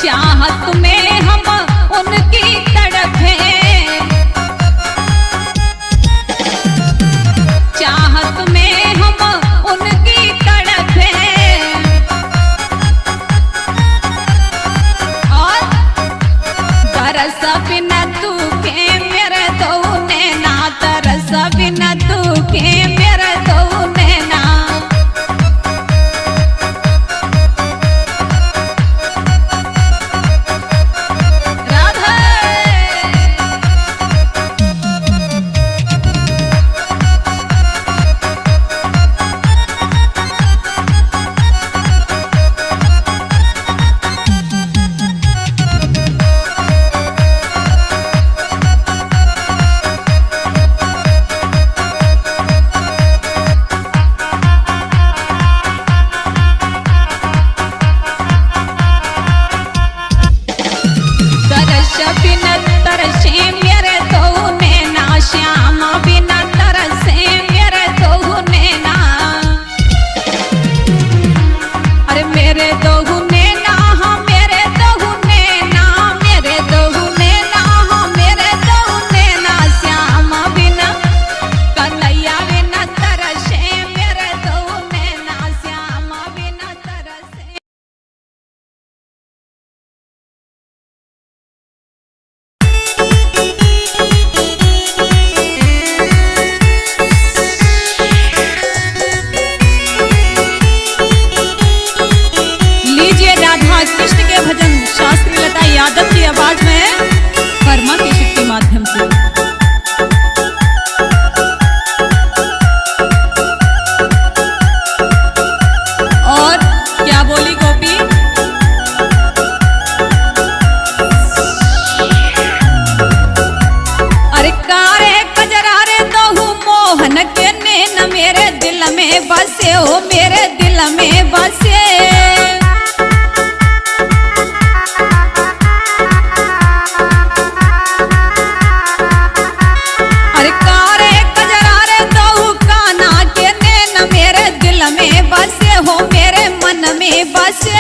चाहत में हम उनकी तड़पे, चाहत में हम उनकी तड़पे, और तरस बिना तू के मेरे दो नैना, तरस बिना तू के मेरे दो नैना। बिना तरसे मेरे दो नैना, श्याम बिना तरसे मेरे दो नैना। अरे मेरे दो नैना, हाँ मेरे दो नैना, मेरे दो नैना, हाँ मेरे दो नैना। श्याम बिना कन्हैया बिना तरसे मेरे दो नैना, श्याम बिना तरसे। कृष्ण के भजन शास्त्री लता यादव की आवाज में कर्मा केशव के माध्यम से। और क्या बोली गोपी? अरे कारे कजरारे दहु मोहन के नैन मेरे दिल में बसे हो, मेरे दिल में बसे। बसे हो मेरे मन में बसे।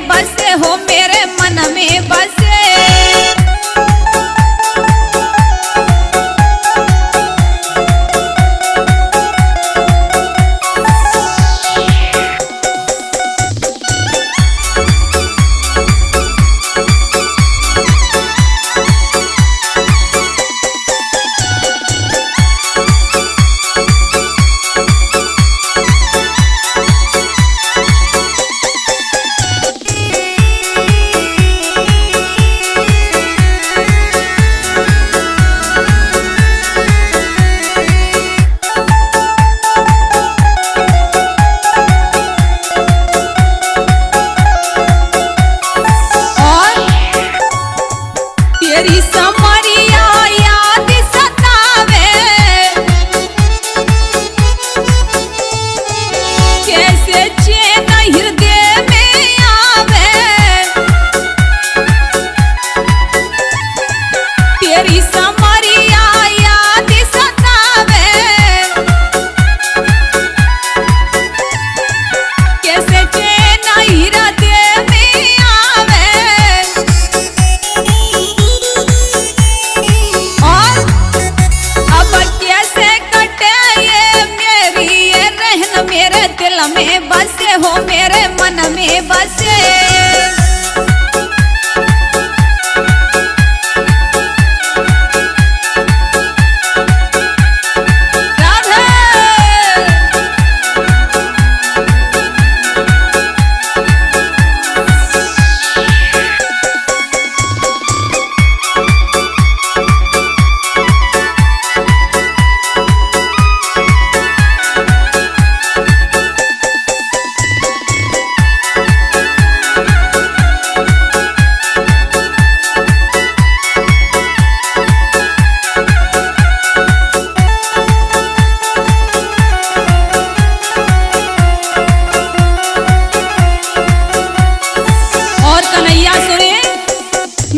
बसे हो मेरे मन में बसे।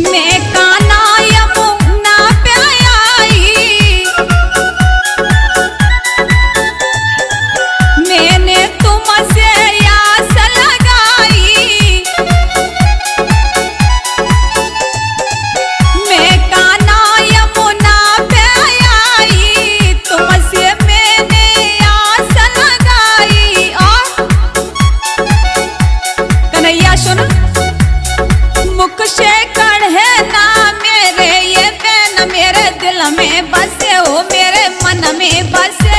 मैं कान्हा यमुना पे आई, मैंने तुमसे आस लगाई। मैं कान्हा यमुना पे आई, तुमसे मैंने आस लगाई। और कन्हैया सुन, मुख से कढ़े ना मेरे ये बैन मेरे दिल में बसे हो, मेरे मन में बसे।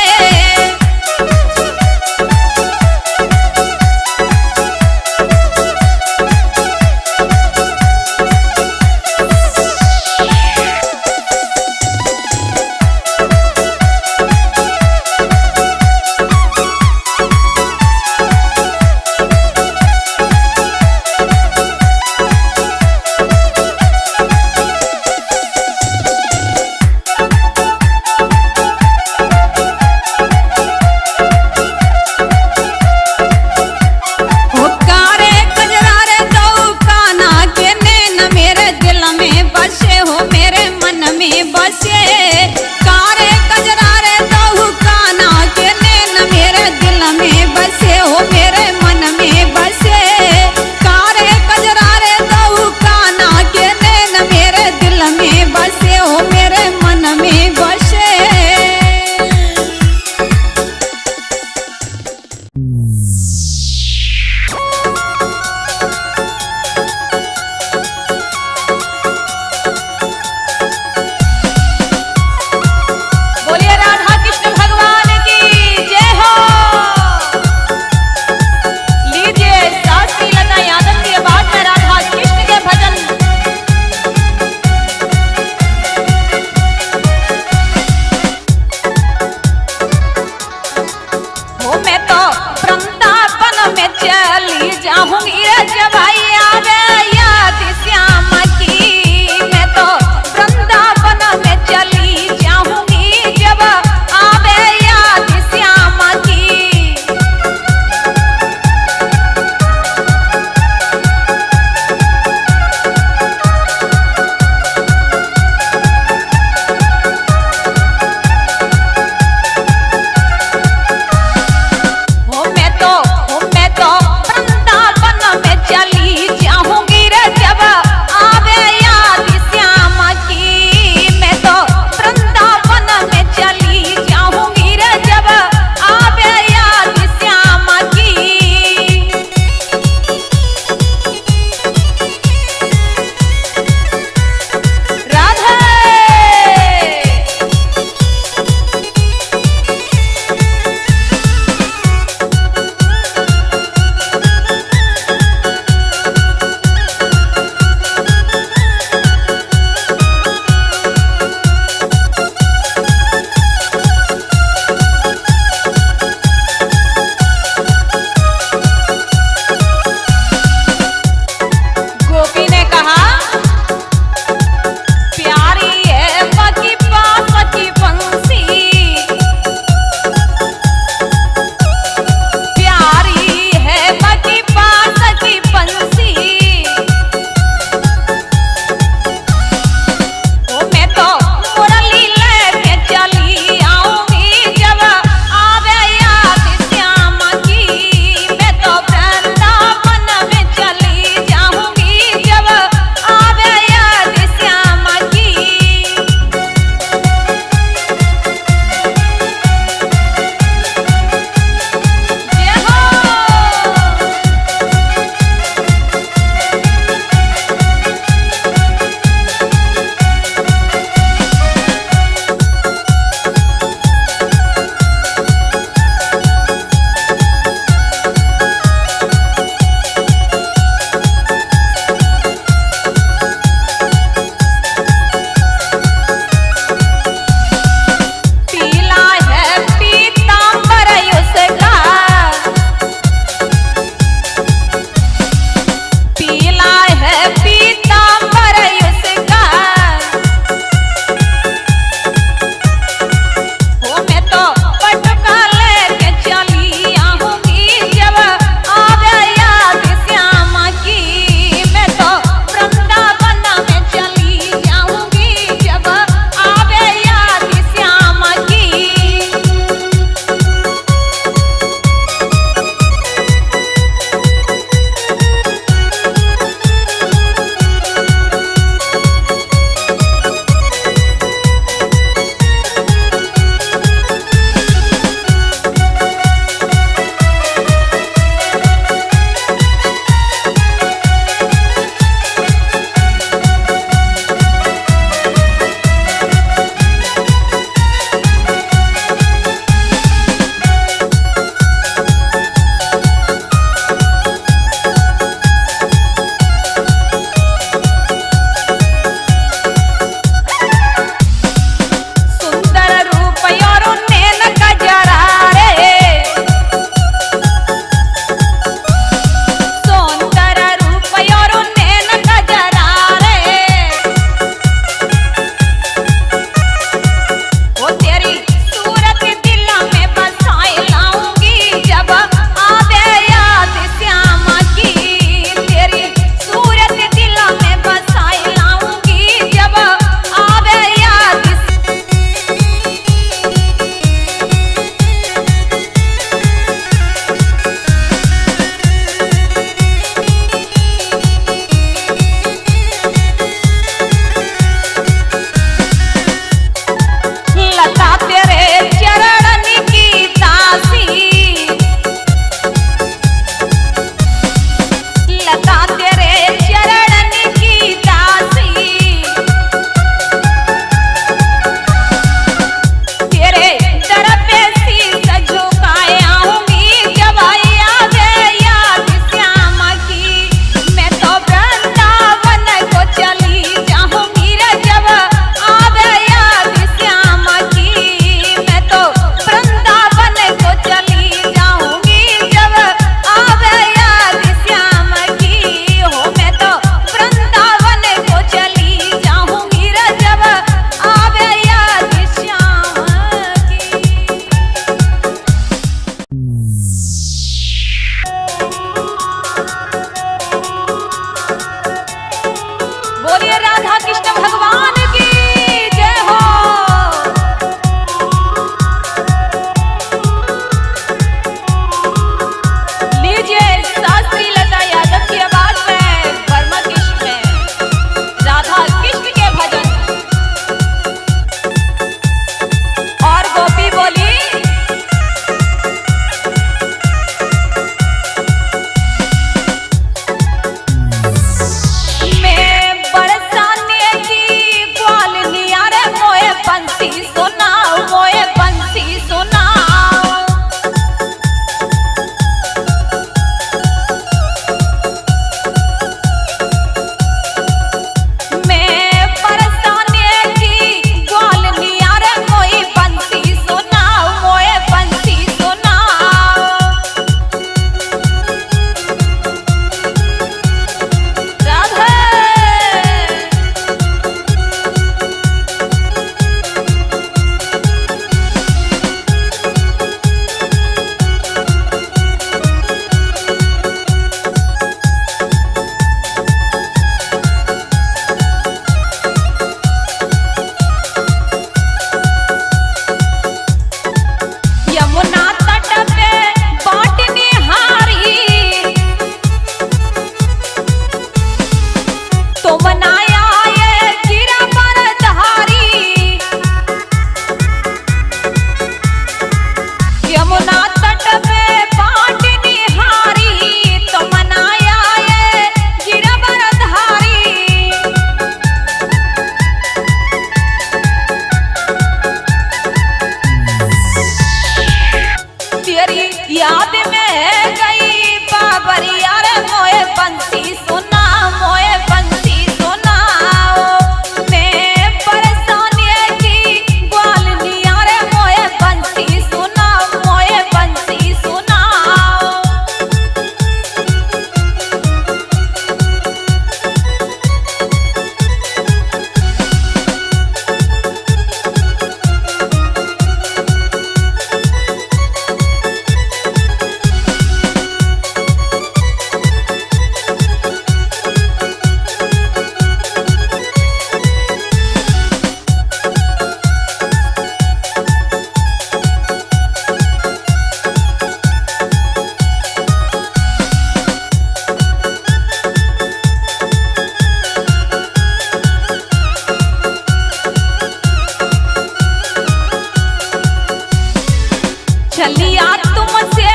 चलिया तुमसे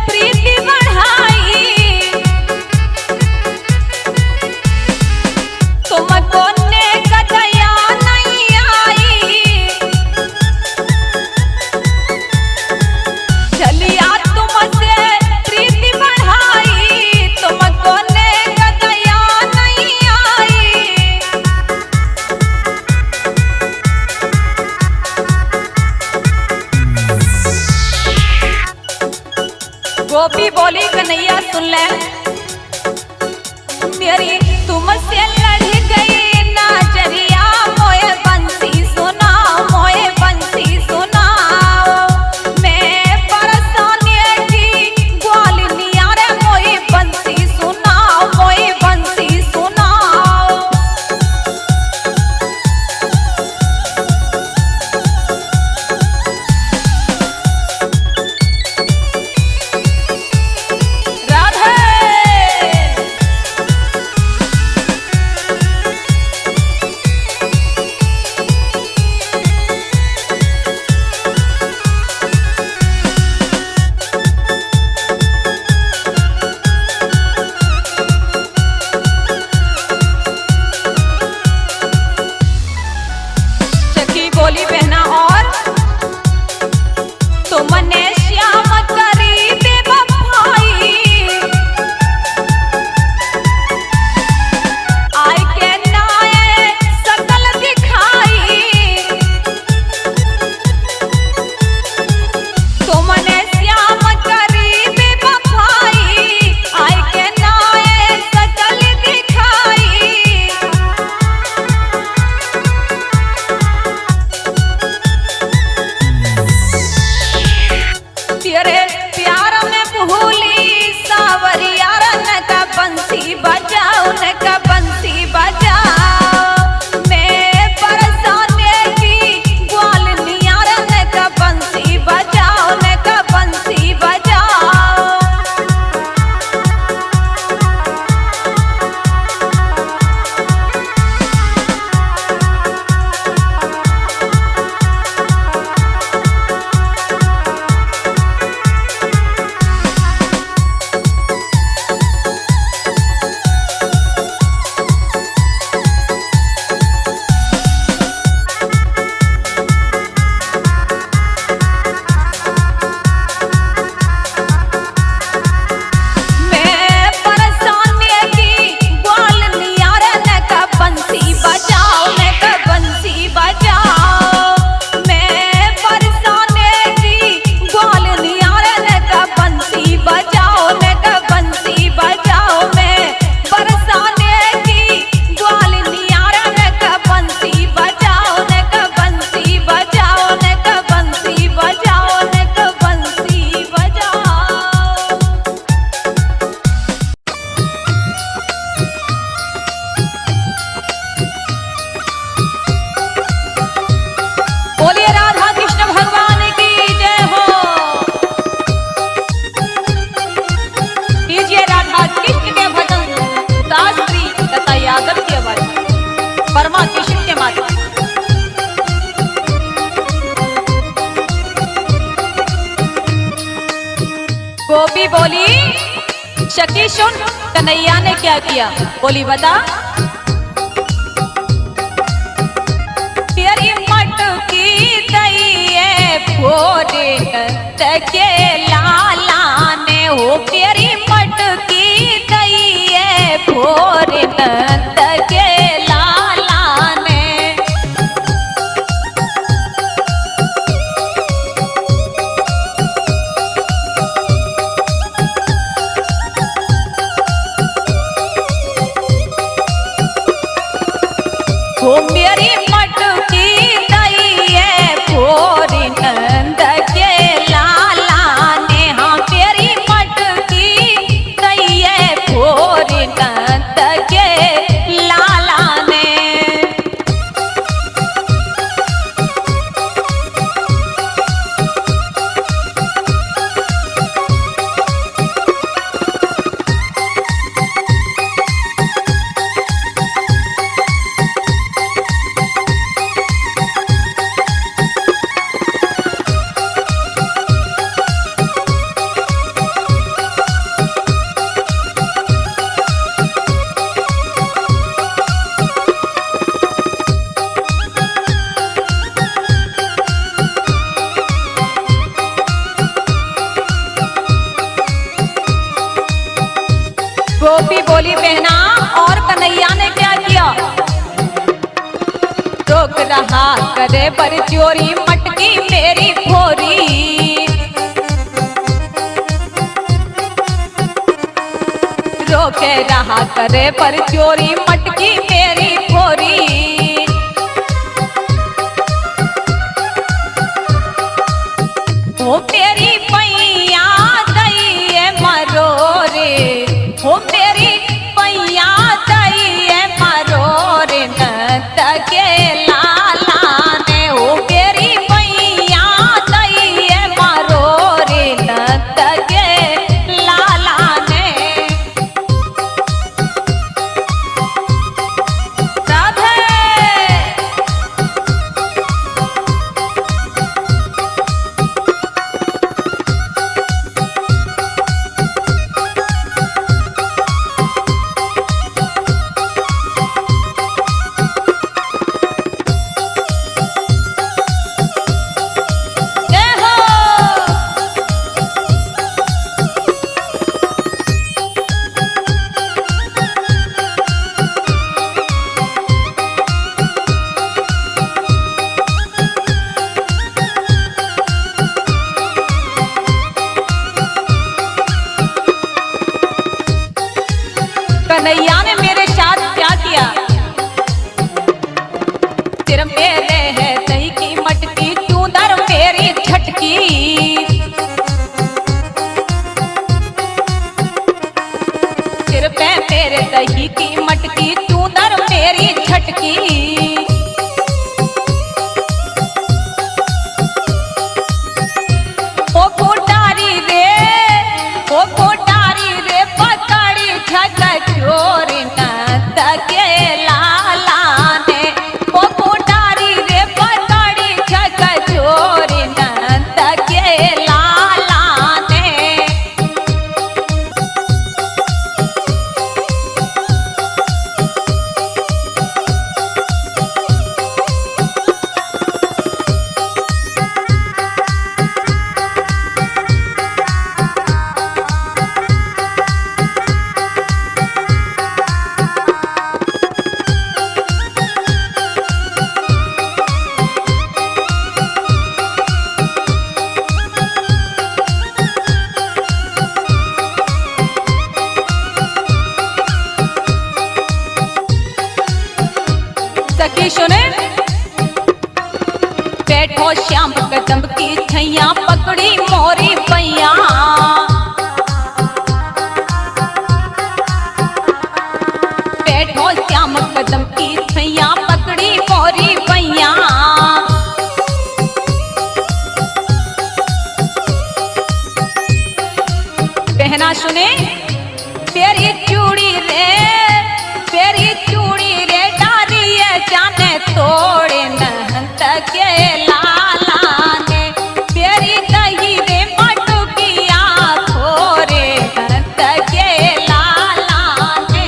प्रीति बढ़ाई, तुमको नेक दया नहीं आई। चलिया तुमसे प्रीति बढ़ाई, तुमको नेक दया नहीं आई। गोपी बोली कन्हैया सुन ले, तेरी तुमसे लड़ गई नजरिया, मोए बंसी सुनाओ, मोए बंसी सुनाओ। मैं परसाने की ग्वालिनिया रे, मोए बंसी सुनाओ, मोए बंसी सुनाओ। राधे सखी बोली बहना और तुमने श्याम करी बेवफाई, आय के नाये सकल दिखाई। तुमने श्याम करी बेवफाई, आय के नाये सकल दिखाई। तेरे प्यार में भूली सावरिया, न का बंसी बजाओ, न का बंसी बजाओ। मैं बरसाने की ग्वालिनिया, न का बंसी बजाओ, न का बंसी बजाओ। मैं बरसाने की ग्वालिनिया, न का बंसी बजाओ, न का बंसी बजाओ। मैं बरसाने की ग्वालिनिया, न का बंसी बजाओ, न का बंसी बजाओ। मैं बरसाने की ग्वालिनिया, न का बंसी बजाओ, न का बंसी बजाओ, न का बंसी बजाओ, न का बंसी बजाओ। बोलिए राधा कृष्ण भगवान की जय हो। कीजिए राधा कृष्ण के भजन शास्त्री तथा यादव की आवाज, परमा कृष्ण के माध्यम। गोपी बोली सखी सुन, कन्हैया ने क्या किया, बोली बता। तेरी मटकी दइए फोड़े तके लाला ने, हो तेरी मटकी दइए फोड़े तके लाला ने। हो मेरी मटकी दइए फोड़ी नंद के लाला ने, हाँ मेरी मटकी दइए फोड़ी नंद के लाला ने। रोक रहा करे पर चोरी मटकी मेरी फोरी, रोक रहा करे पर चोरी मटकी मेरी फोरी। हो मेरी पैया दैये मरोरे, हो मेरी पैया दैये मरोरे नंद के लाला ने, हो मेरी पैया दैये मरोरे नंद के लाला ने। राधे कन्हैया ने मेरे साथ क्या किया, सिर मेरे है दही की मटकी तू दर मेरी झटकी, सिर पे मेरे दही की मटकी तू दर मेरी झटकी। ओ कोटारी रे, ओ कोटारी रे पकड़ी चोरी नंद के लाला ने, ओ कोटारी रे पकड़ी चोरी नंद के लाला ने। सखी सुने, बैठो श्याम कदम की छैया पकड़ी मोरी पैया, बैठो श्याम कदम की छैया पकड़ी मोरी पैया। बहना सुने, तेरी चूड़ी रे, तेरी चूड़ी रे जाने तोड़े नंद के लाला ने, तेरी दही रे मटकिया थोरे नंद के लाला ने।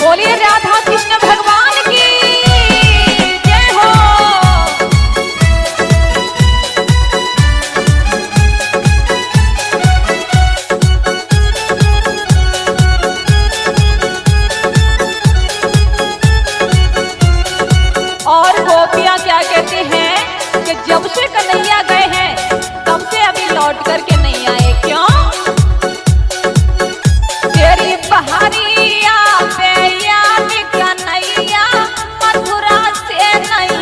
बोलिए राधा कृष्ण भगवान की जय हो। और गोपियां क्या कहती हैं कि जब से कन्हैया गए हैं तब से अभी लौट करके नहीं आए, क्यों? तेरी पहाड़िया पे याद कन्हैया मथुरा से नहीं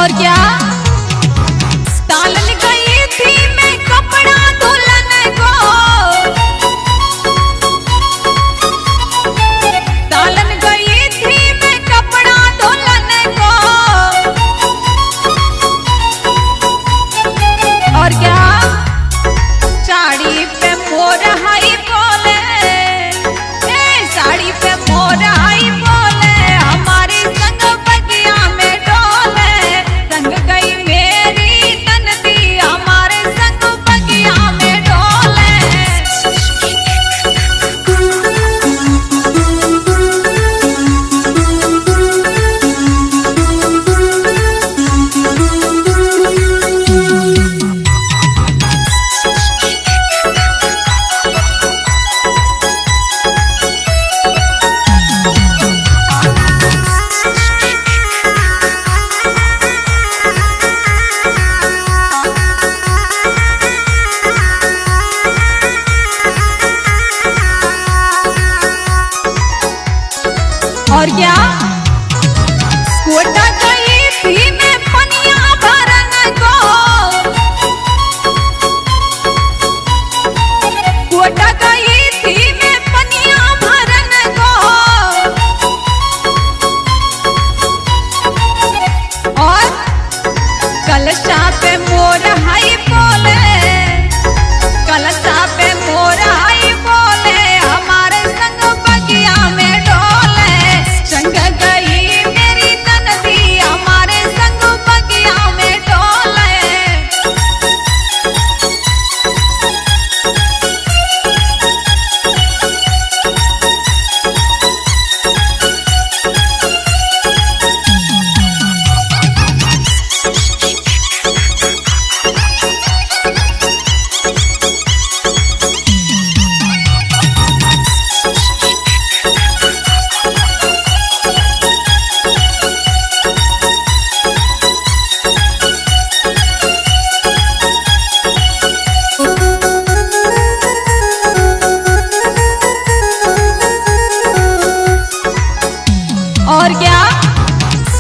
और क्या तालन गई थी मैं कपड़ा दुल्हन को, तालन गई थी मैं कपड़ा दुल्हन को। और क्या साड़ी पे मोर हाई बोले, साड़ी पे मोर हाई बोले हमारी संग बगिया में डोले। रंग गई मेरी ननदी हमारे संग बगिया में डोले। और क्या कोटा गई थी मैं पनिया भरन को, कोटा गई थी मैं पनिया भरन को। और कलशा पे मोर हाई बोले, कलशा पे मोर हाई बोले हमारे संग बगिया में डोले। संग गई मेरी ननदी हमारे संग बगिया में डोले। और क्या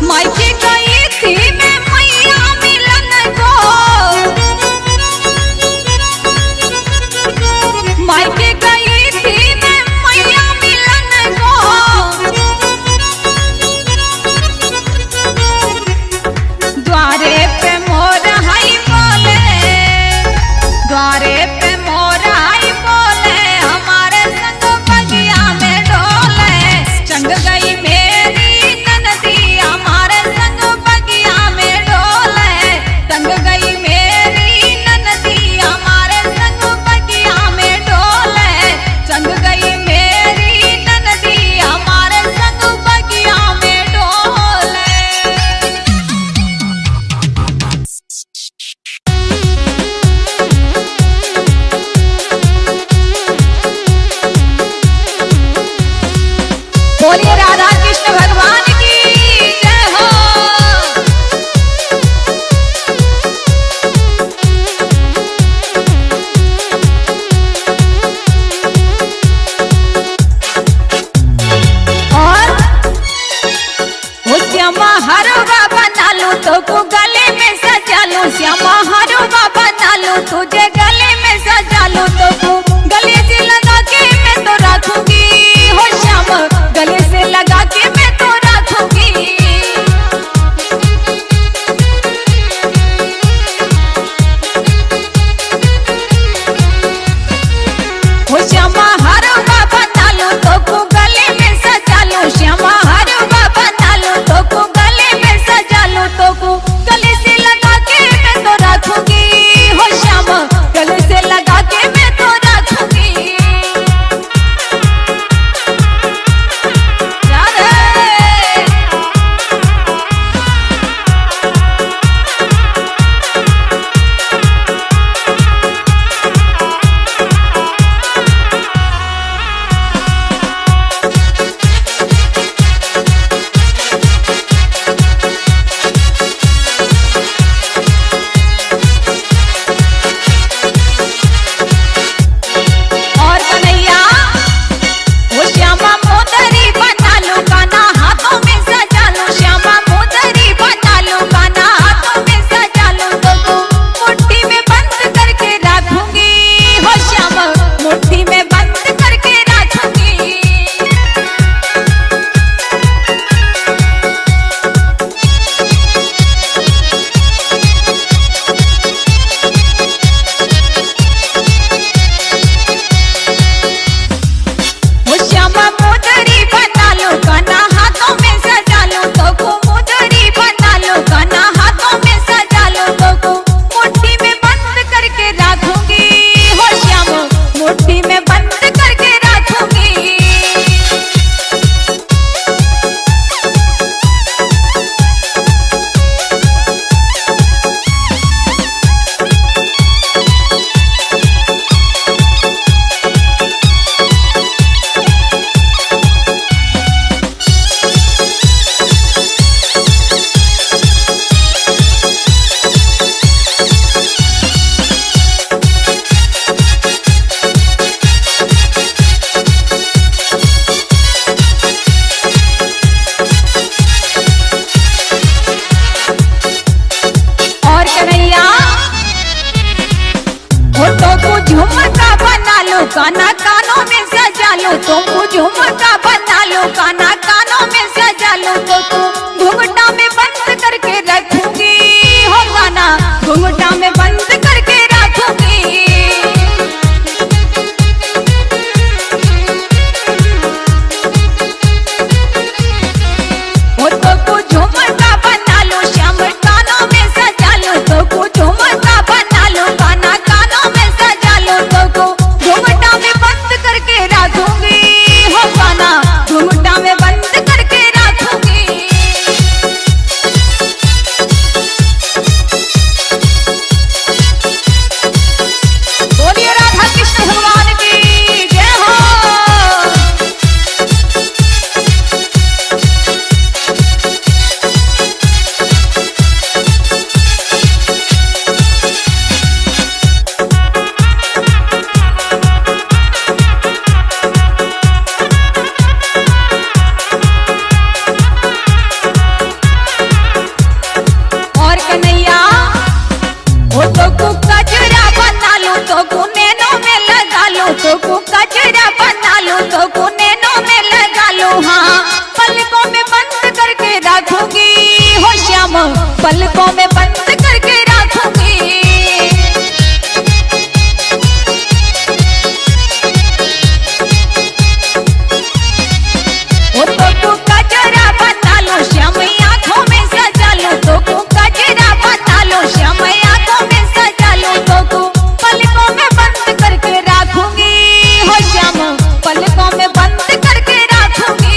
मायके गई थी मैं मैया मिलन को, मायके गई थी मैं मैया मिलन को। द्वारे पे मोर हाई बोले, द्वारे पे मोर हाई बोले हमारे संग बगिया में डोले। संग गई मेरी ननदी हमारे संग बगिया में डोले। संग गई मेरी ननदी हमारे संग बगिया में डोले। संग गई मेरी ननदी हमारे संग बगिया में डोले। बोलिए राधा कृष्ण भगवान की जय हो। और वो श्यामा हरवा बना लूं तो को गले में सजा लूं, श्यामा हरवा बना लूं तुझे गले में सजा लूं तो को गले से लगा के मैं तो रखूंगी। हो श्याम गले से लगा के मैं तो रखूंगी। हो श्यामा हरवा बना लूं तो को गले में सजा लूं, श्यामा हरवा बना लूं तो को गले में सजा श्याम पलकों में बंद करके रखूंगी। ओ तो गजरा बना लो श्याम आंखों में सजा लो, तो गजरा बना लो श्याम आंखों में सजा लो, तो पलकों में बंद करके रखूंगी। हो श्याम पलकों में बंद करके रखूंगी।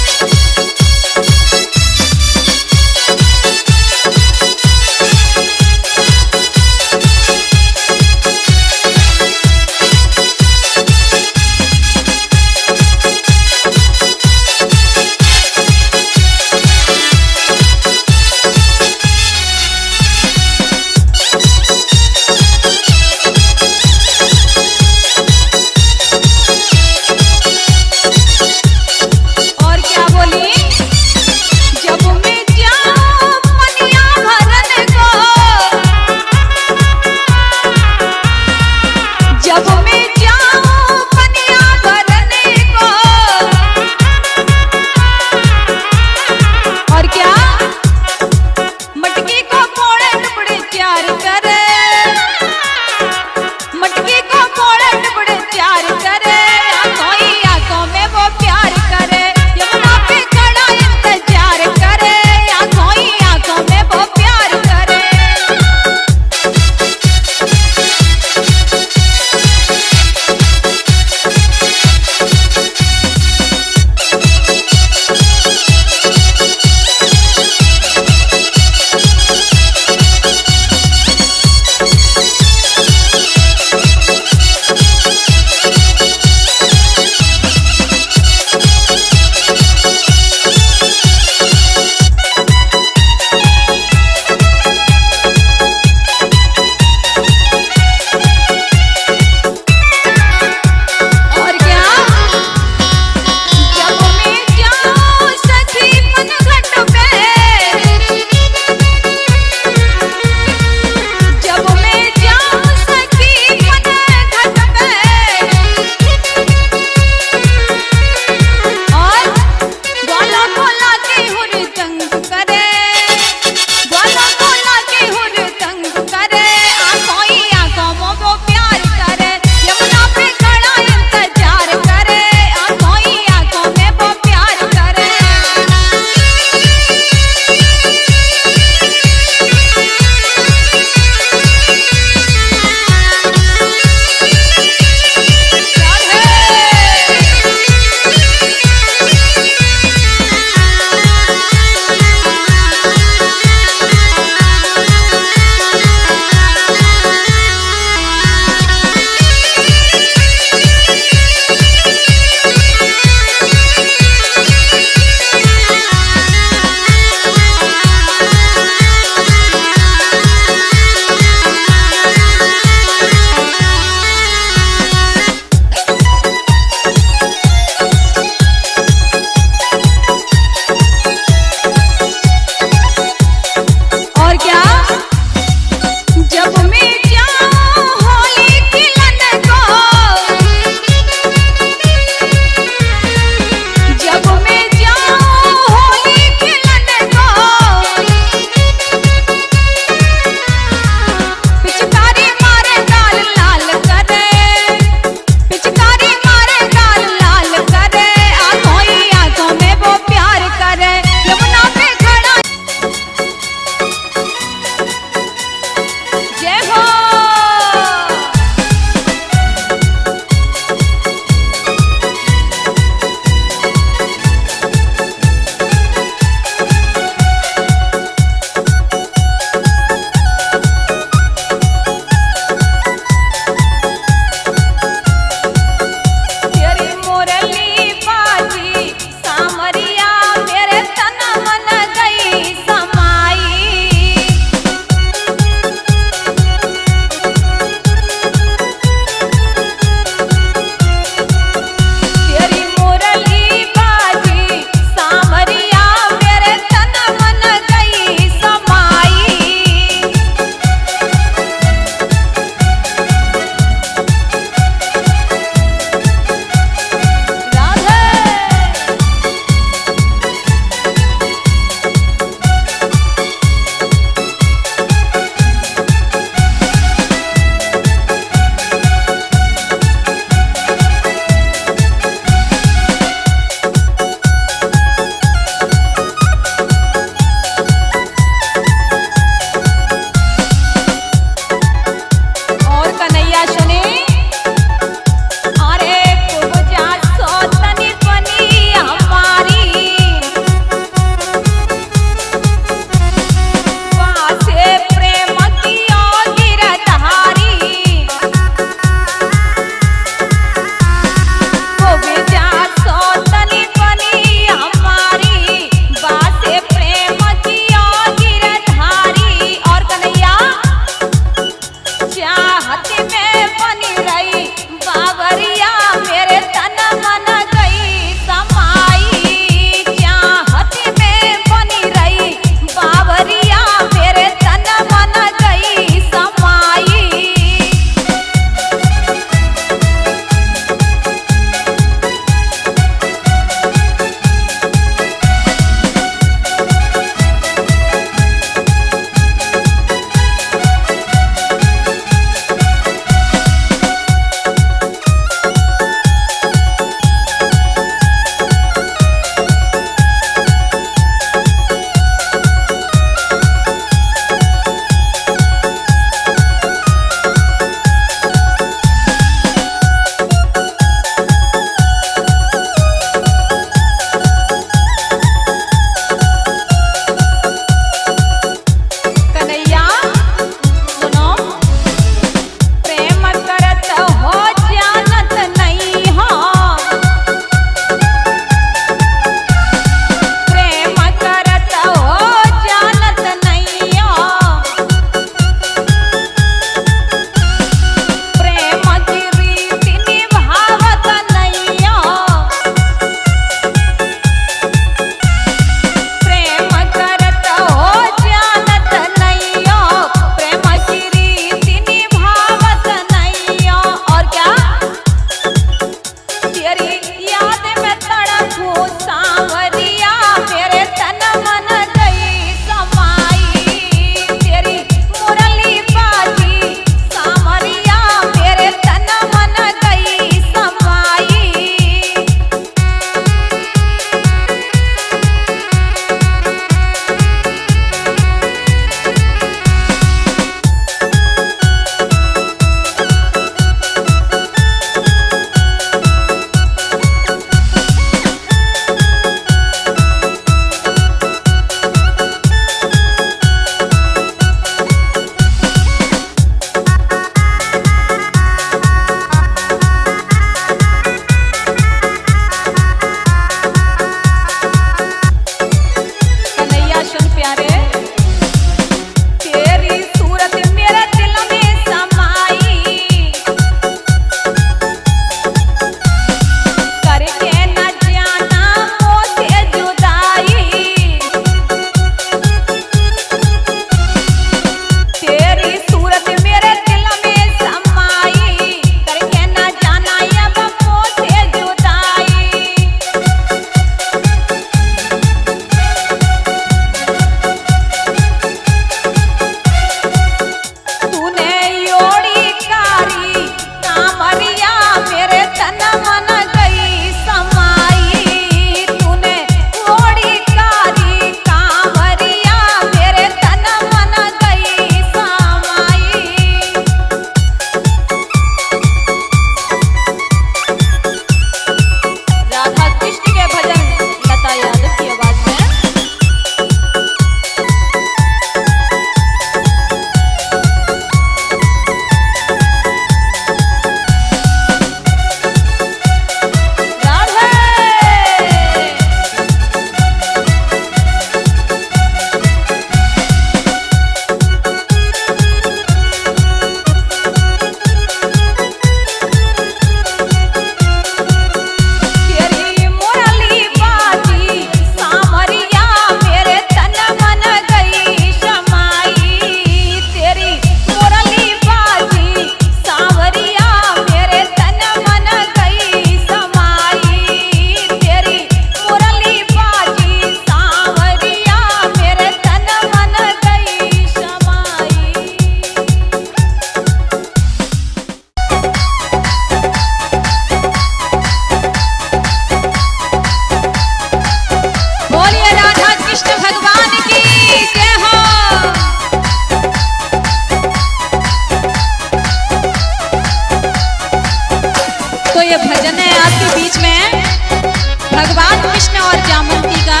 भगवान कृष्ण और जामंती का।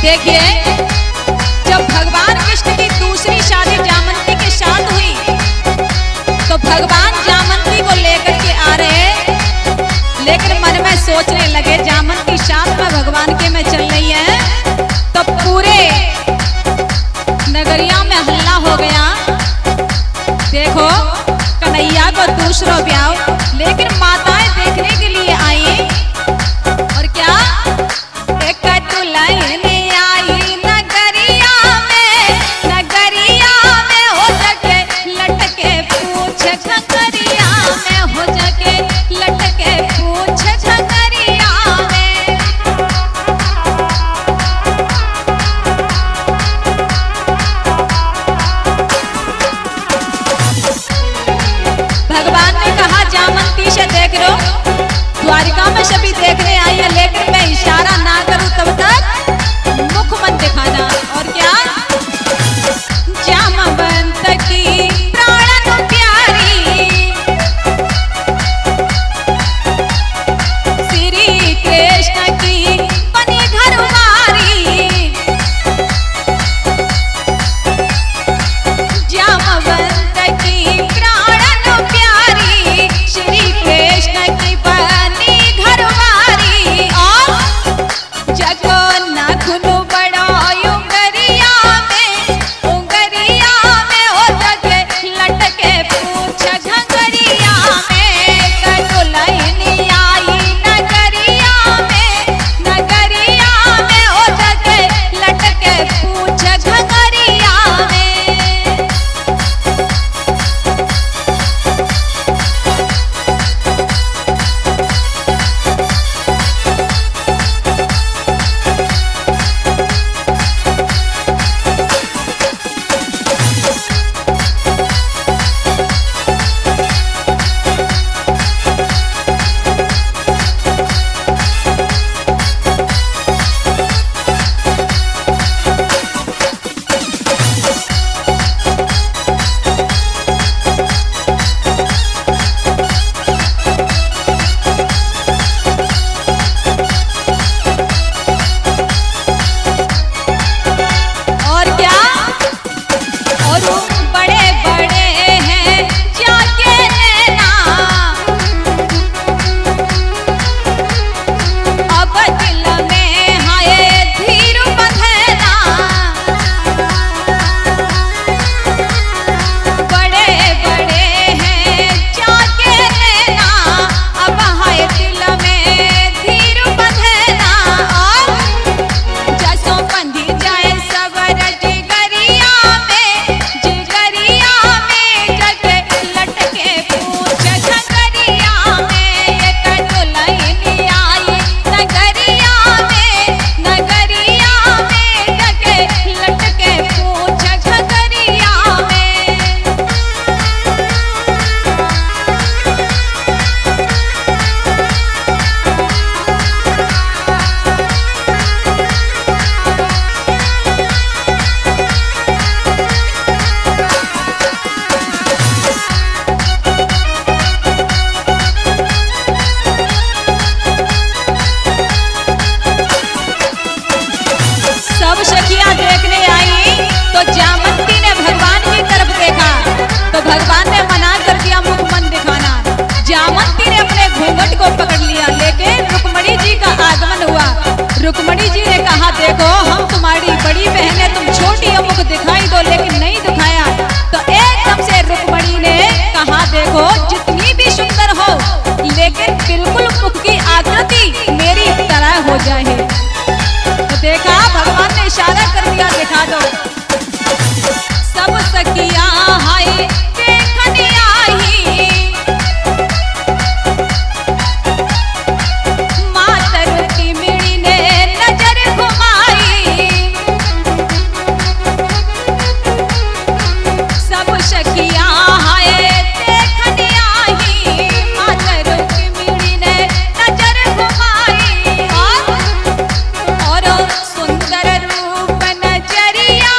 देखिए, जब भगवान कृष्ण की दूसरी शादी जामंती के साथ हुई तो भगवान जामंती को लेकर के आ रहे, लेकिन मन में सोचने लगे जामंती साथ में भगवान के में चल रही है, तो पूरे नगरिया में हल्ला हो गया। देखो कन्हैया को दूसरा ब्याह, लेकिन माताएं देखने के लिए आई और क्या एक दुल्हन आई नगरिया में हो सके लटके पूछ झकरिया में, हो सके लटके पूछ झकरिया में। भगवान ने कहा जामंती से देख लो, द्वारिका में सभी देखने आई है, लेकिन मैं इशारा ना करूं तब तक मुख मत दिखाना। और क्या जामवंत की प्राणन प्यारी, श्री कृष्ण की बनी घरवारी, जामवंत की प्राणन प्यारी, श्री कृष्ण की बनी घरवारी। और जगो नाखून बड़ा उंगरिया में हो सके लटके पूछ झंगरिया में। दुल्हन आई नगरिया में हो सके लटके पूछ झंगरिया में। और क्या और बड़े बड़े हैं जाके नैना, अब दिल में हाय धीर बंधना। बड़े बड़े हैं जाके नैना, अब हाय दिल में धीर बंधना। और जसों बंधी जाए सबर जिगरिया में जगे लटके पूछ झकरिया में। एक दुल्हन आई नगरिया में जगे लटके पूछ झकरिया में। सब सखियां देखने आई तो जामंती ने भगवान की तरफ देखा, तो भगवान ने मना कर दिया मुख मन दिखाना। जामंती ने अपने घूंघट को पकड़ लिया, लेकिन रुक्मणी जी का आगमन हुआ। रुक्मणी जी ने कहा देखो हम तुम्हारी बड़ी बहन है, तुम छोटी हो, मुख दिखाई दो, लेकिन नहीं दिखाया। तो एकदम से रुक्मणी ने कहा देखो जितनी भी सुंदर हो, लेकिन बिल्कुल मुख की आकृति मेरी तरह हो जाए। तो देखा भगवान ने इशारा कर दिया दिखा दो। सब सखियां हाय देखने आई, मातर की मिड़ी ने नजर घुमाई। सब सखियां हाय देखने आई, मातर की मिड़ी ने नजर घुमाई। और सुंदर रूप नजरिया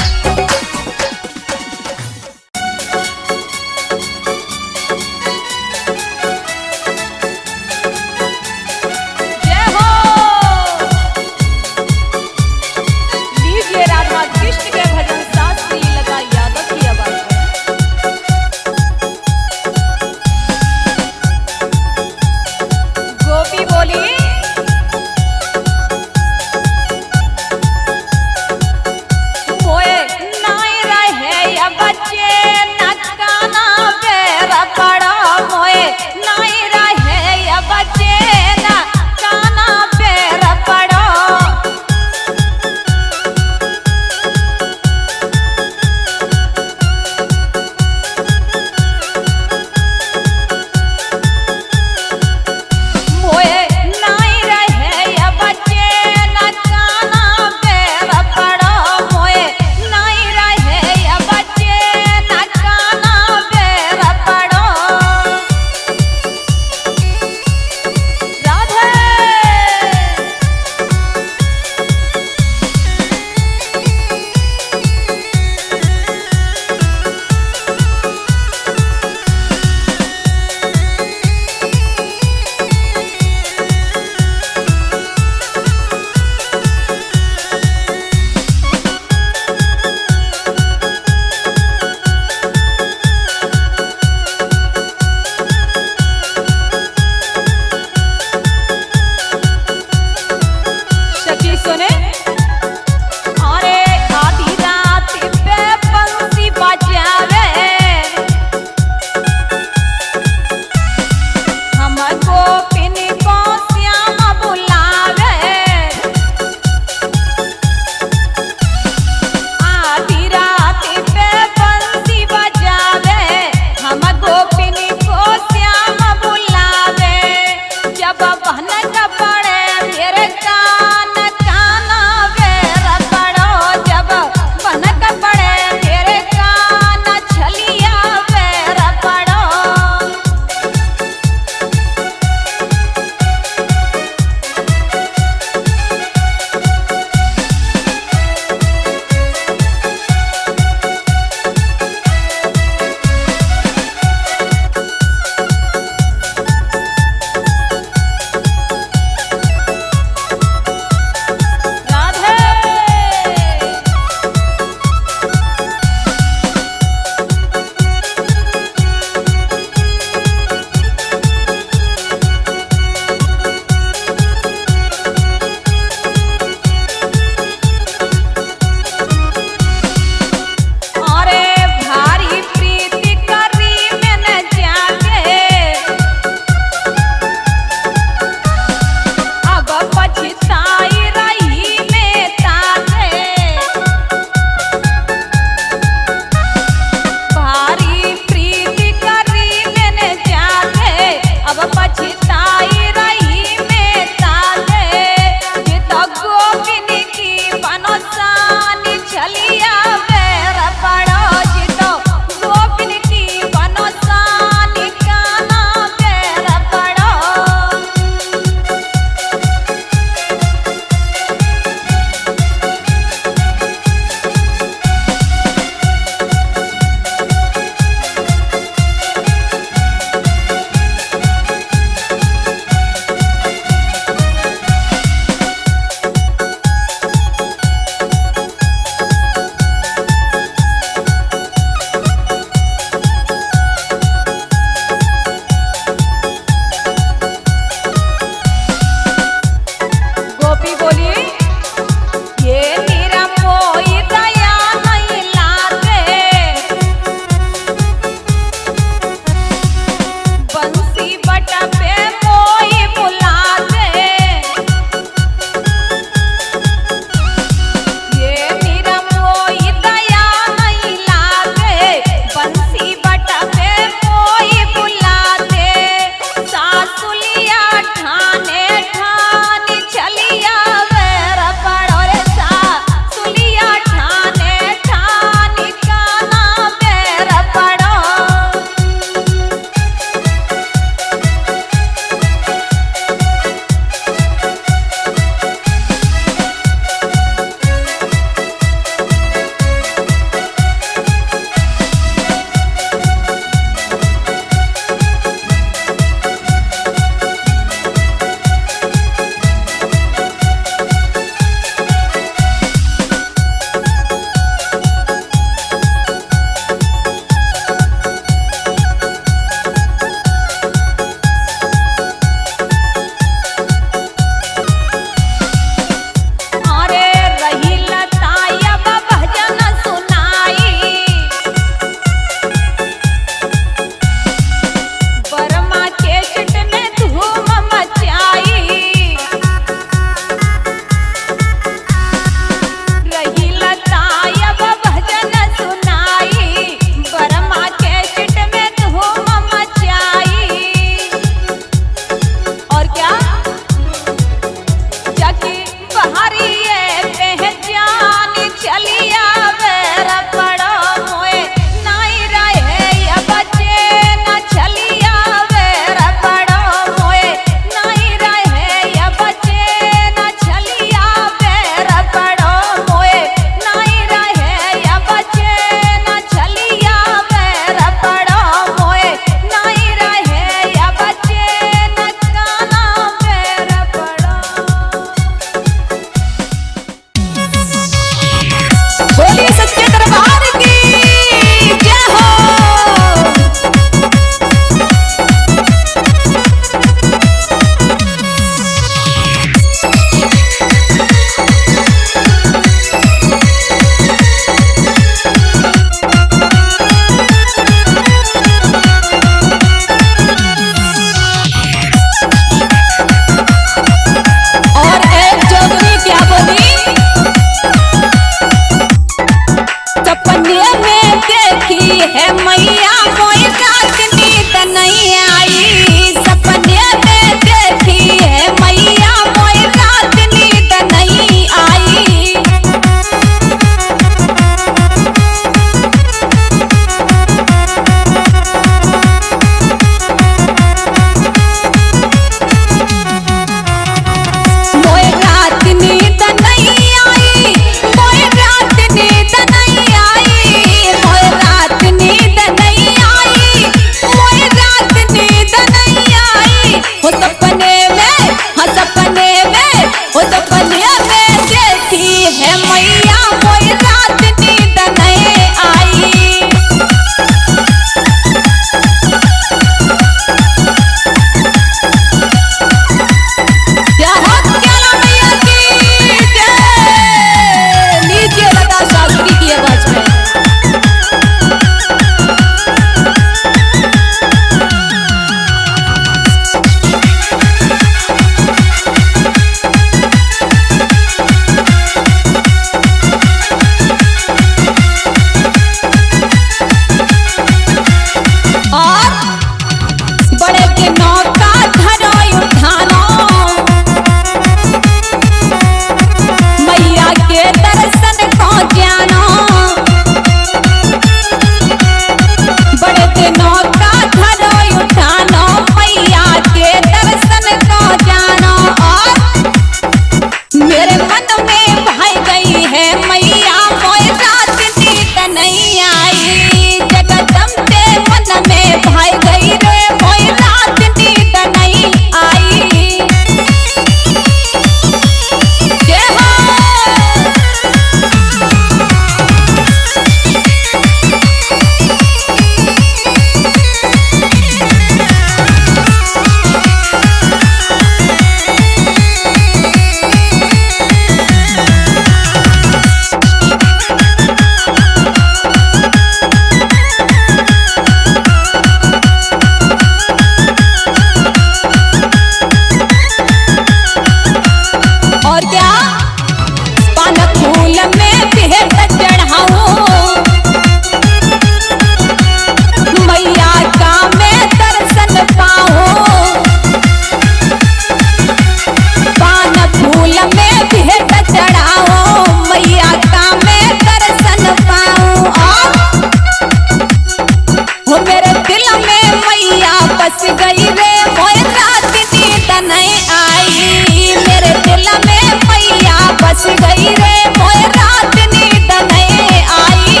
बस गई रे मोर रात नींद नहीं आई, मेरे दिल में मैया बस गई रे मोर रात नींद नहीं आई।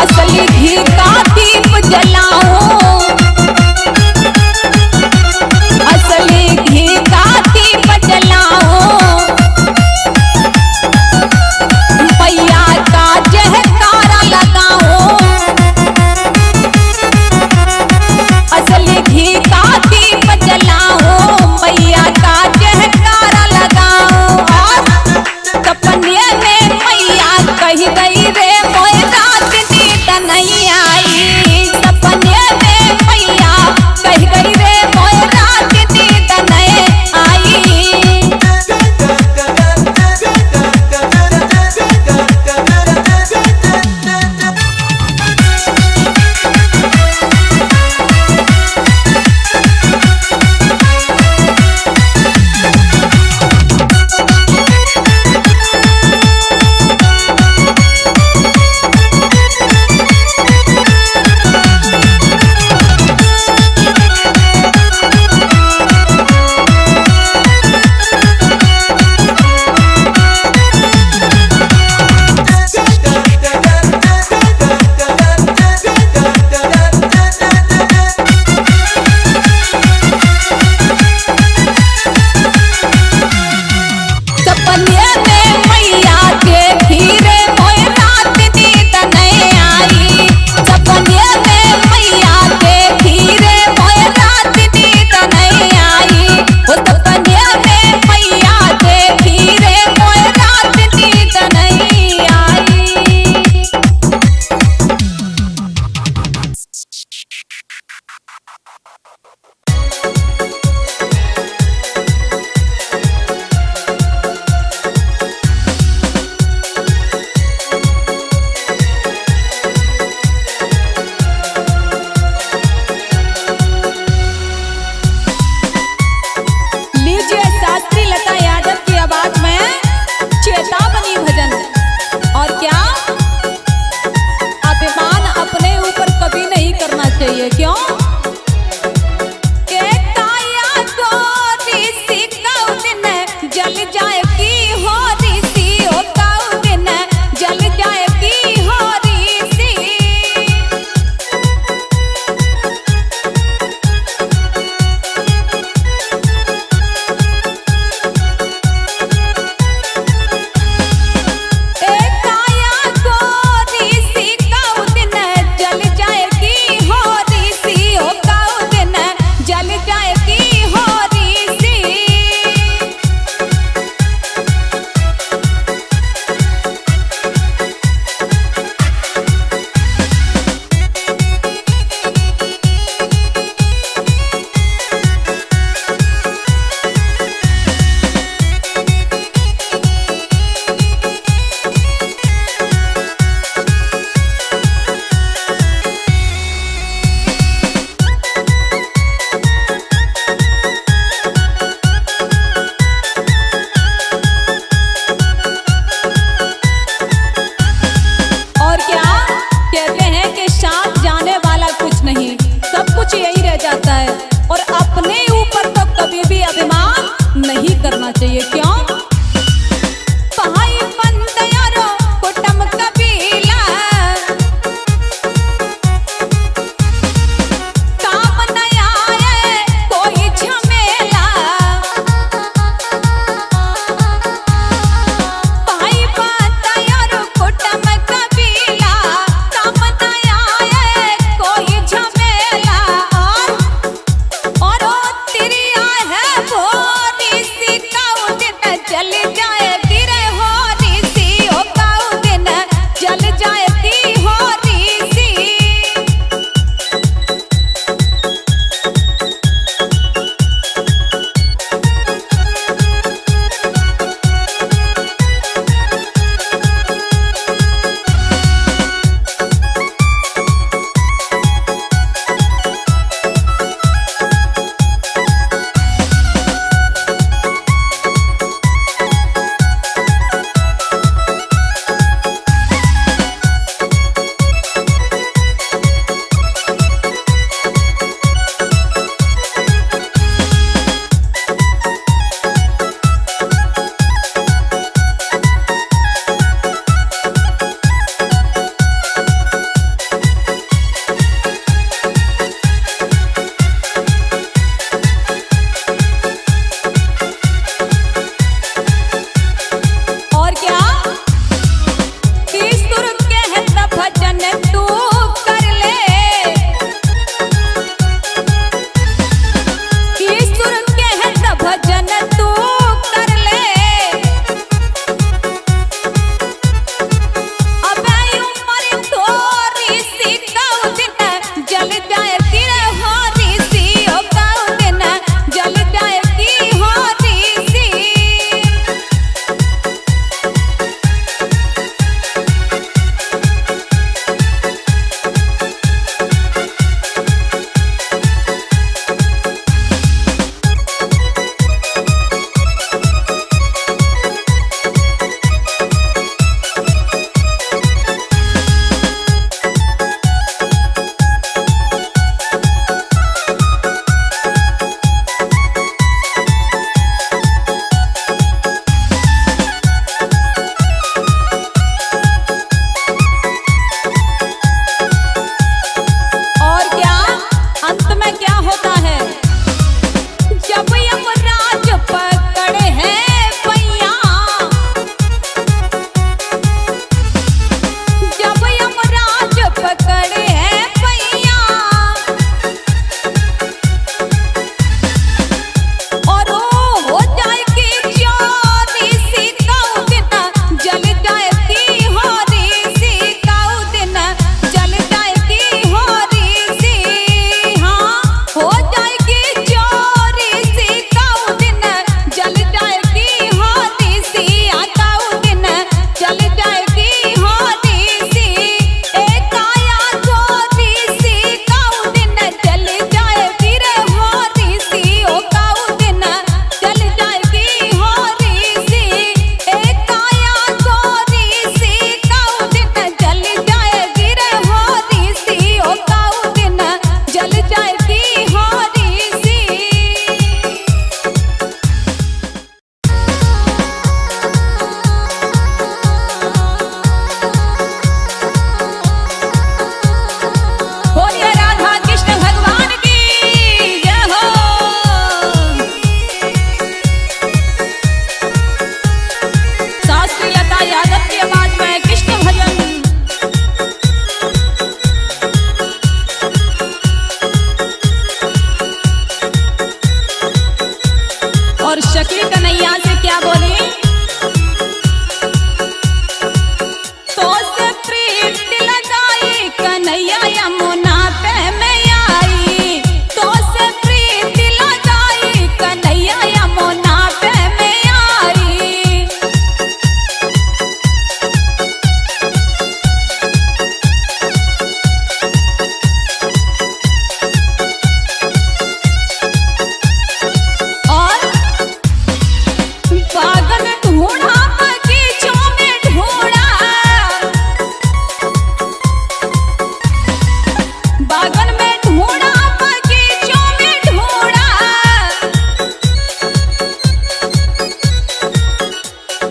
असली घी का दीप जलाऊं, असली घी का दीप जलाऊं, मैया का जयकारा लगाऊं, असली घी का दीप जलाऊं, मैया का जयकारा लगाऊं। और सपने में मैया कही गई रे मोर रात नींद नहीं आई, सपने में मैया कही गई रे मोर रात नींद नहीं आई। सपने में मैया देखी रे मोर रात नींद नहीं आई, सपने में मैया देखी रे मोर रात नींद नहीं आई, वो सपने में मैया देखी रे मोर रात नींद नहीं आई।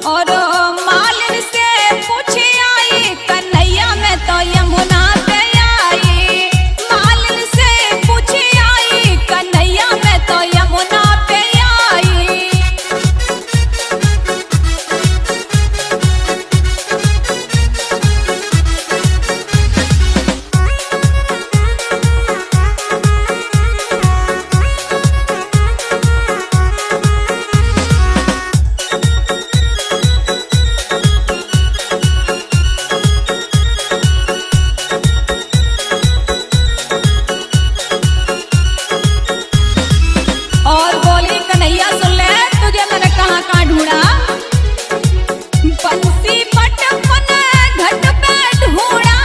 और मालिन से पूछे आई कन्हैया में तो यमुना पे आई। मालिन से पूछे आई कन्हैया में तो यमुना पे आई। और बोली कन्हैया सुन ले, तुझे मैंने कहाँ कहाँ ढूंढा। बंसी पटपन घट पे ढूंढा,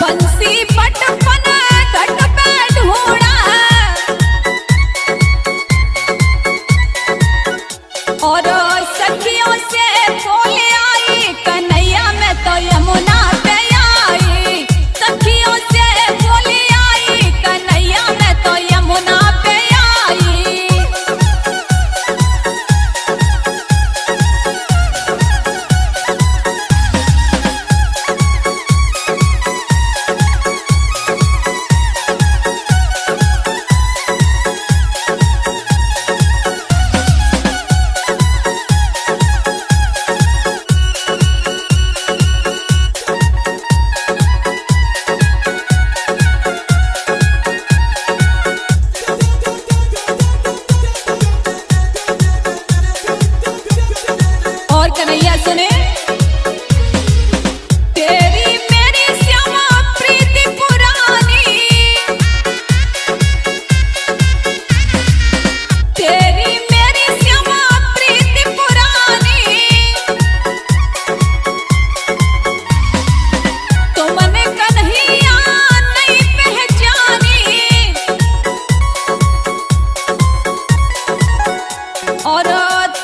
बंसी पटपन घट पे ढूंढा। और सखियों से बोले आई कन्हैया में तो यमुना पे आई। सखियों से बोले आई कन्हैया में तो यमुना पे आई। और कन्हैया सुने, तेरी मेरी श्यामा प्रीति पुरानी, तेरी मेरी श्यामा प्रीति पुरानी। तुमने कन्हैया नहीं पहचानी। और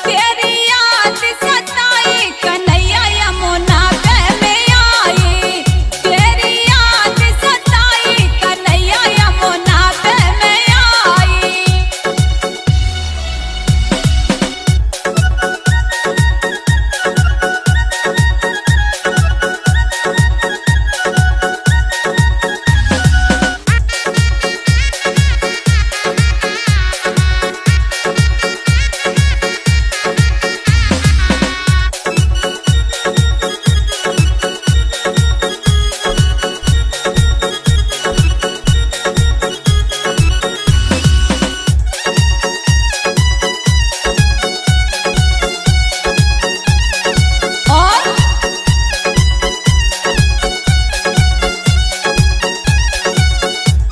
तेरी याद सताई कन्हैया यमुना पे मैं आई। तेरी याद सताई कन्हैया यमुना पे मैं आई।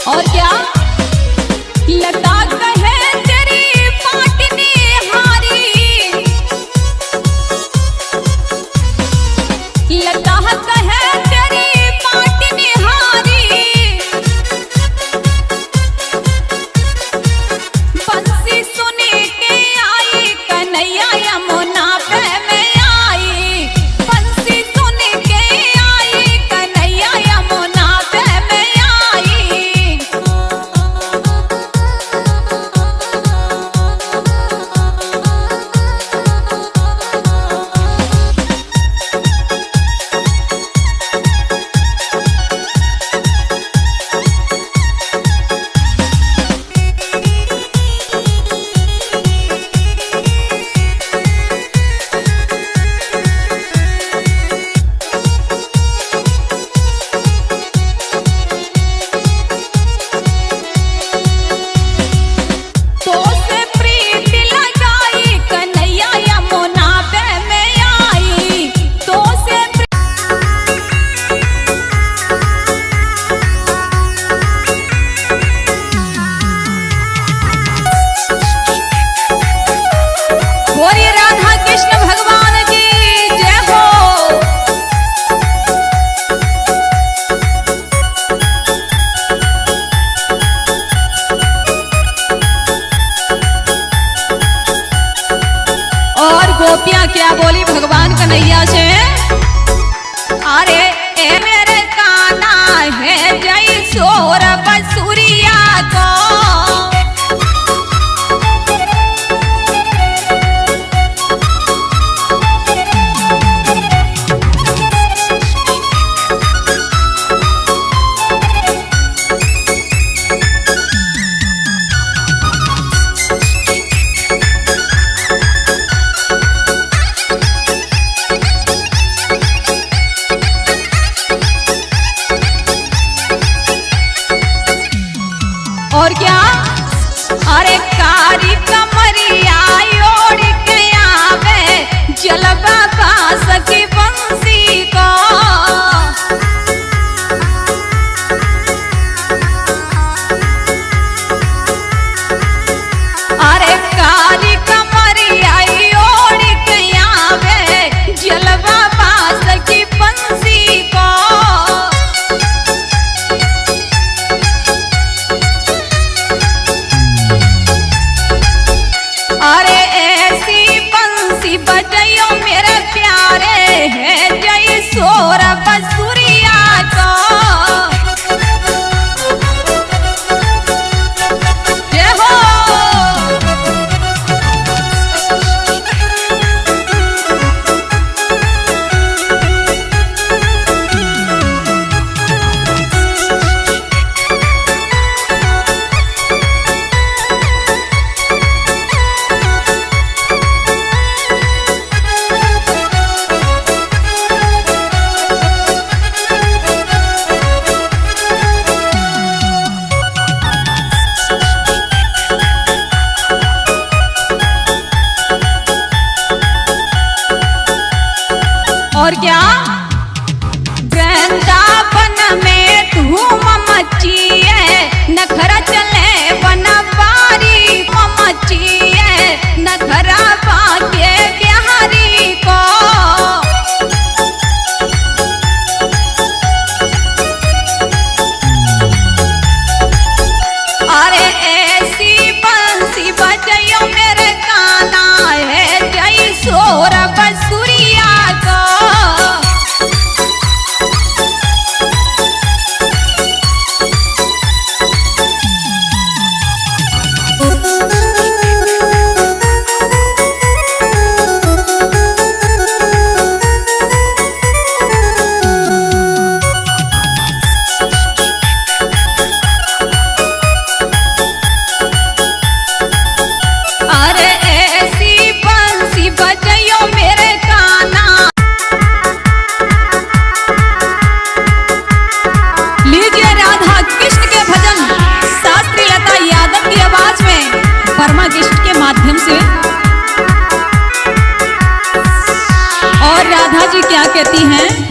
और क्या लता कहे तेरी पाटनी हारी। लता कहे तेरी पाटनी हारी। बंसी सुनी के आई कन्हैया यमुना पे मैं आई। बंसी सुनी के आई कन्हैया यमुना पे मैं आई। गोपियां क्या बोली भगवान कन्हैया से, अरे ए मेरे काना है जय सोर बसुरिया को, कहती हैं,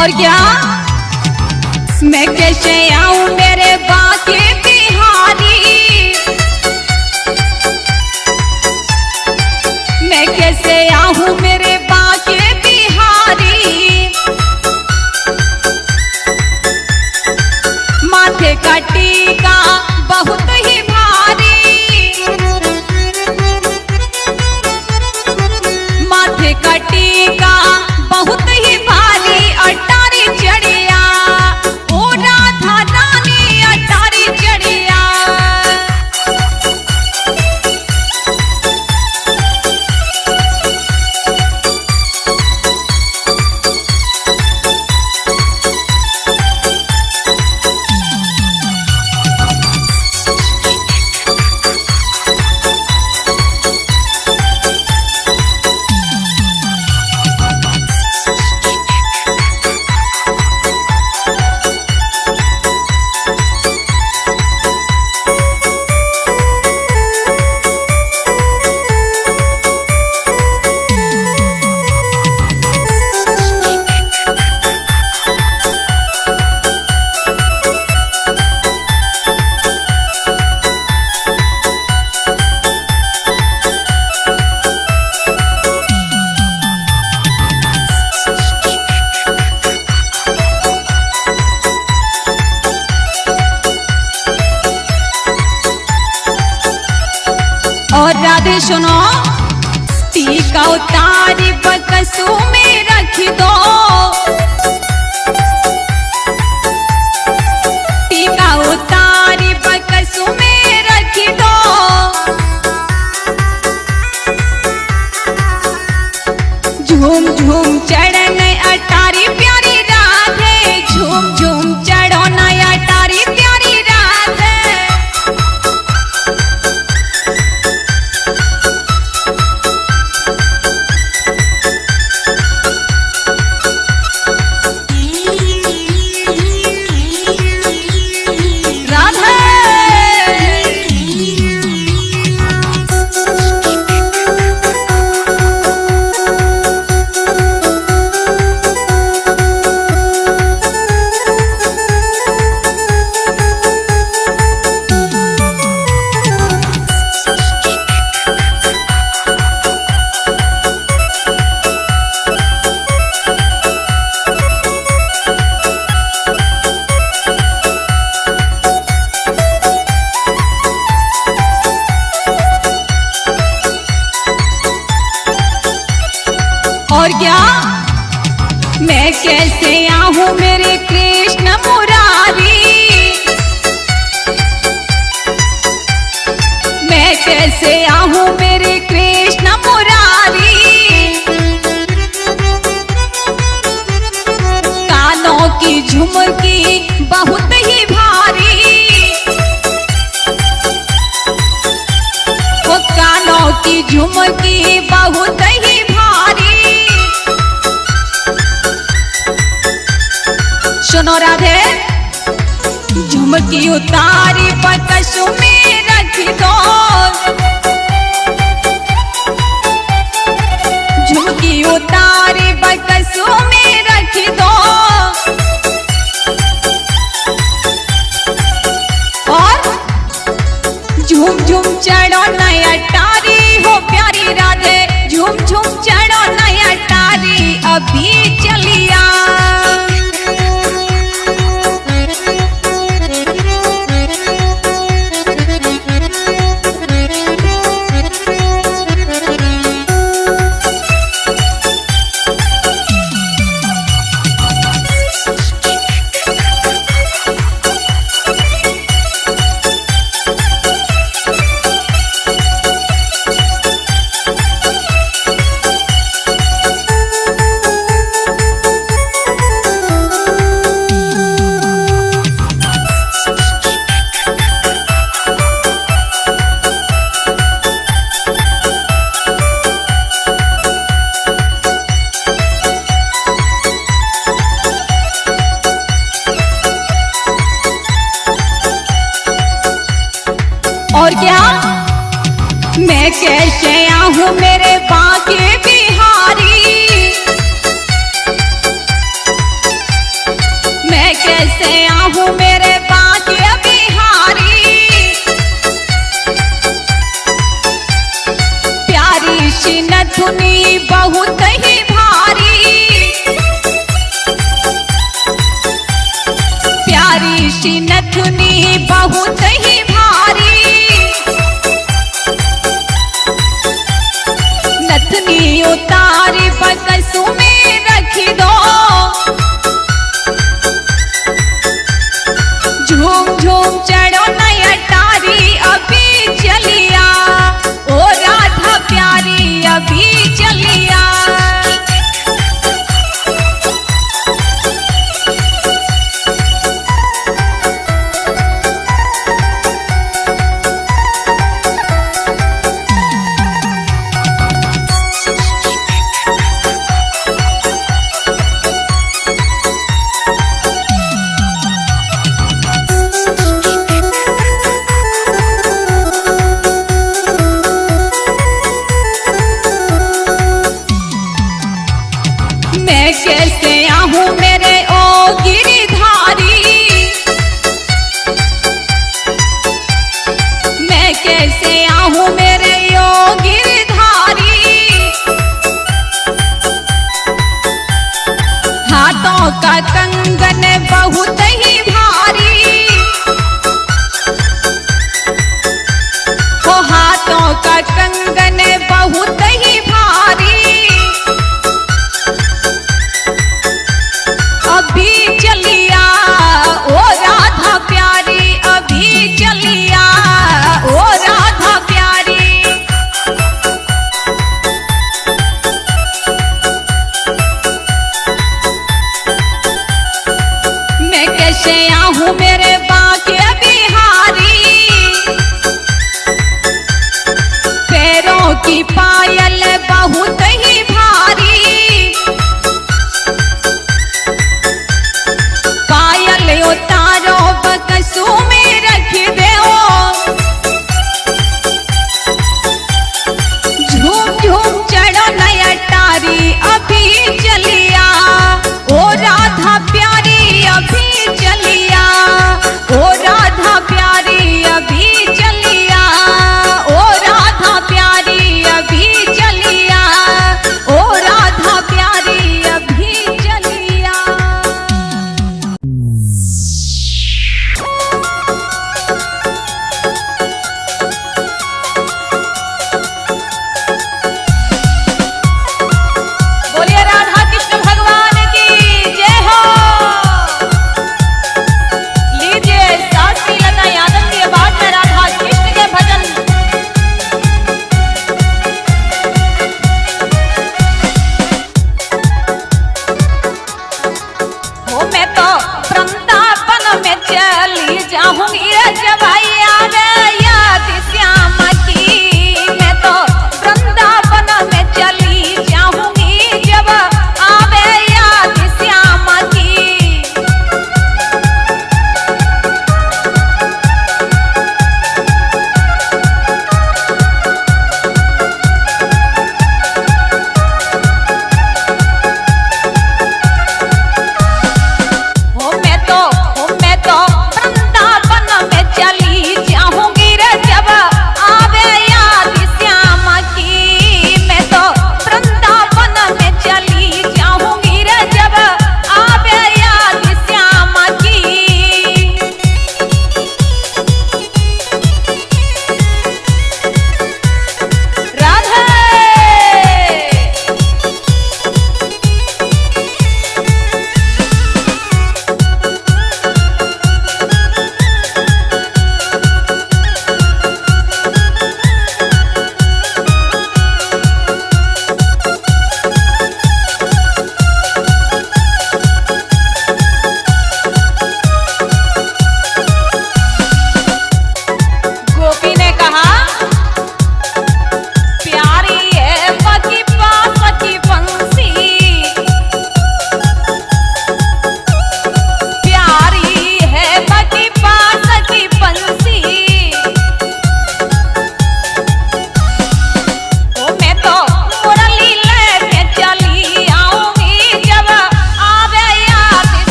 और क्या मैं कैसे आऊं मेरे बाके बिहारी, मैं कैसे आऊं मेरे बाके बिहारी। माथे का टीका बहुत ही भारी, माथे का टीका बहुत ही भारी। अटारी चढ़िया ओ राधा रानी अटारी चढ़िया। और राधे सुनो, टीका उतारी बकसों में रख दो, टीका उतारी बकसों में रख दो। झूम झूम चढ़न अटारी प्यारी राधे, झूम झूम चढ़ो न अटारी प्यारी राधे। और क्या मैं कैसे आऊं मेरे कृष्ण मुरारी, मैं कैसे आऊं मेरे कृष्ण मुरारी। कानों की झुमकी बहुत ही भारी, वो कानों की झुमकी बहुत ही भारी। सुनो राधे, झुमकी उतारी बकसों में रख दो, झुमकी उतारी बकसों में रख दो। और झूम झूम चढ़ो नया टारी हो प्यारी राधे, झूम झूम चढ़ो नया टारी अभी चलिया। और क्या मैं कैसे आऊं मेरे बाके बिहारी, कैसे आहूँ मेरे बांके बिहारी, प्यारी सी नथुनी बहुत ही भारी, प्यारी सी नथुनी बहुत ही भारी, नथुनी उतारी बकसू में रखी दो, झूम झूम चढ़ो नया टारी अभी चलिया, ओ राधा प्यारी अभी चलिया। मैं कैसे आहूँ मेरे ओ गिरधारी, मैं कैसे आहूँ मेरे ओ गिरधारी, हाथों का कंगन बहुत ही भारी, ओ हाथों का कंगन